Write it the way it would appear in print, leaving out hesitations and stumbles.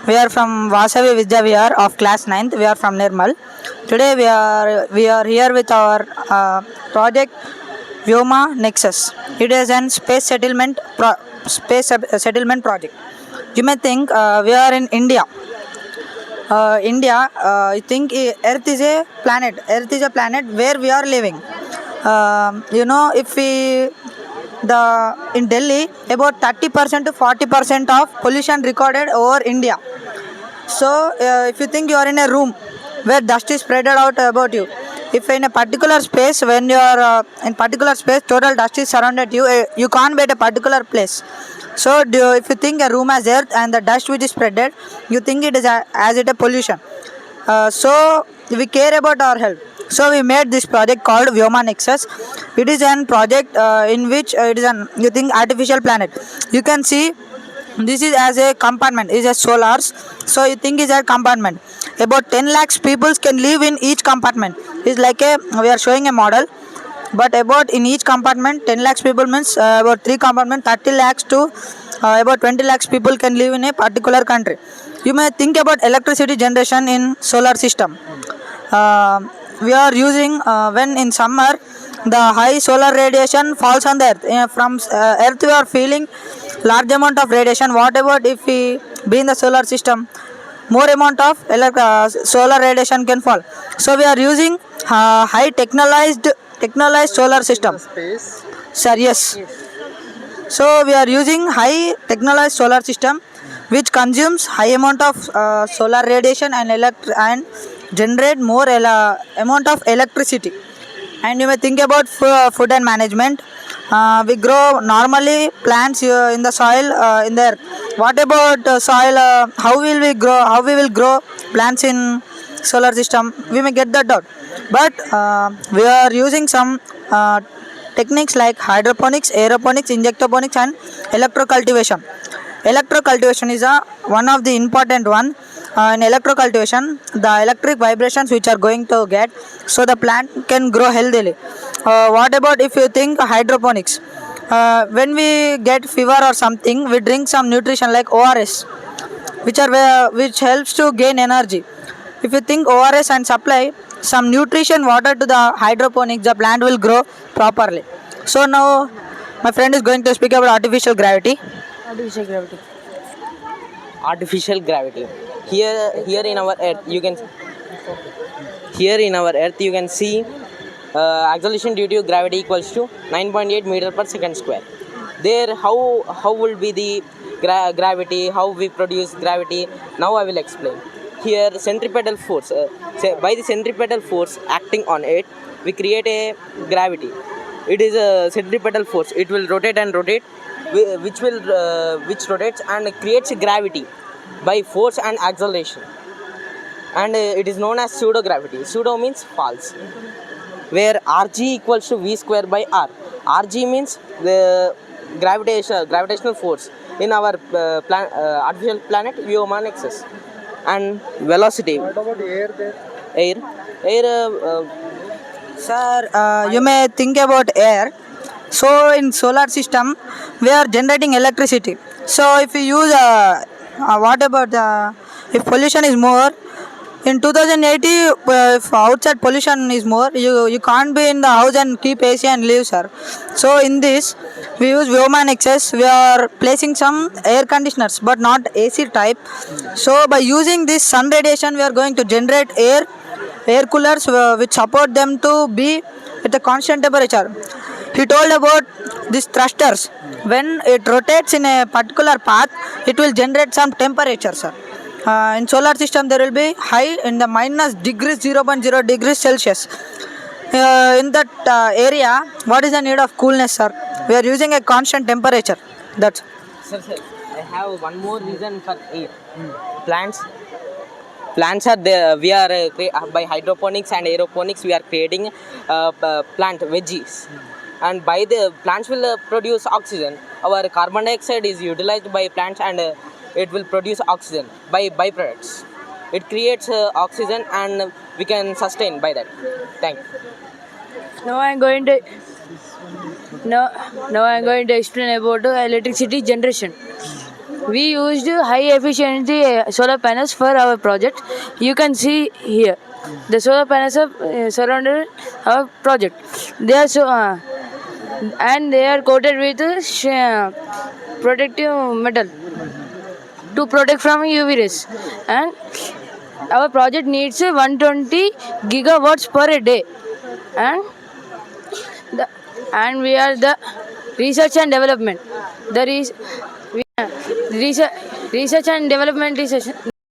We are from Vasavi Vidya Vihar of class 9th. We are from Nirmal. Today we are here with our project Vyoma Nexus. It is an space settlement project. You may think we are in India. India, I think Earth is a planet. Earth is a planet where we are living. If we the in Delhi about 30% to 40% of pollution recorded over India. So if you think you are in a room where dust is spread out about you, if in a particular space when you are in particular space total dust is surrounded you, you can't be at a particular place. So if you think a room has earth and the dust which is spreaded, you think it is as it a pollution. So we care about our health. So we made this project called Vyoma Nexus. It is an project in which it is an you think artificial planet. You can see this is as a compartment is a solars. So you think is a compartment. About 10 lakhs people can live in each compartment. It's like a we are showing a model. But about in each compartment 10 lakhs people means about 3 compartment 30 lakhs to about 20 lakhs people can live in a particular country. You may think about electricity generation in solar system. uh, we are using when in summer the high solar radiation falls on the earth. From earth we are feeling large amount of radiation. What about if we be in the solar system, more amount of solar radiation can fall. So we are using high technologized solar system. Sir, yes. So we are using high technologized solar system which consumes high amount of solar radiation and generate more amount of electricity. And you may think about food and management. We grow normally plants in the soil in the earth. What about soil? How will we grow? How we will grow plants in solar system? We may get that out. But we are using some techniques like hydroponics, aeroponics, injectoponics, and electrocultivation. Electrocultivation is one of the important one. In electrocultivation, the electric vibrations which are going to get, so the plant can grow healthily. What about if you think hydroponics? When we get fever or something, we drink some nutrition like ORS, which helps to gain energy. If you think ORS and supply some nutrition water to the hydroponics, the plant will grow properly. So now my friend is going to speak about artificial gravity. Artificial gravity. Artificial gravity. Here in our earth you can see acceleration due to gravity equals to 9.8 meter per second square. There how will be the gravity, how we produce gravity, now I will explain. Here centripetal force, by the centripetal force acting on it we create a gravity. It is a centripetal force, it will rotate and rotate, which rotates and creates gravity by force and acceleration, and it is known as pseudo gravity. Pseudo means false, where rg equals to v square by r. Rg means the gravitational force in our artificial planet Vyoma Nexus. And velocity. What about air there? Air Sir, you may think about air. So in solar system, we are generating electricity. So if we use what about if pollution is more in 2080, if outside pollution is more, you can't be in the house and keep AC and live, sir. So in this, we use Vyoma Nexus. We are placing some air conditioners, but not AC type. So by using this sun radiation, we are going to generate air coolers which support them to be at a constant temperature. He told about these thrusters. When it rotates in a particular path, it will generate some temperature, sir. In solar system, there will be high in the minus degrees 0.0 degrees Celsius. In that area, what is the need of coolness, sir? We are using a constant temperature. That's. Sir, I have one more reason for air. Plants are there. We are by hydroponics and aeroponics we are creating plant veggies, and by the plants will produce oxygen. Our carbon dioxide is utilized by plants, and it will produce oxygen by byproducts. It creates oxygen and we can sustain by that. Thank you. Now I am going to now I am going to explain about electricity generation. We used high efficiency solar panels for our project. You can see here. The solar panels are surrounded our project. They are so and they are coated with protective metal to protect from UV rays. And our project needs 120 gigawatts per day. And we are the research and development. The research and development research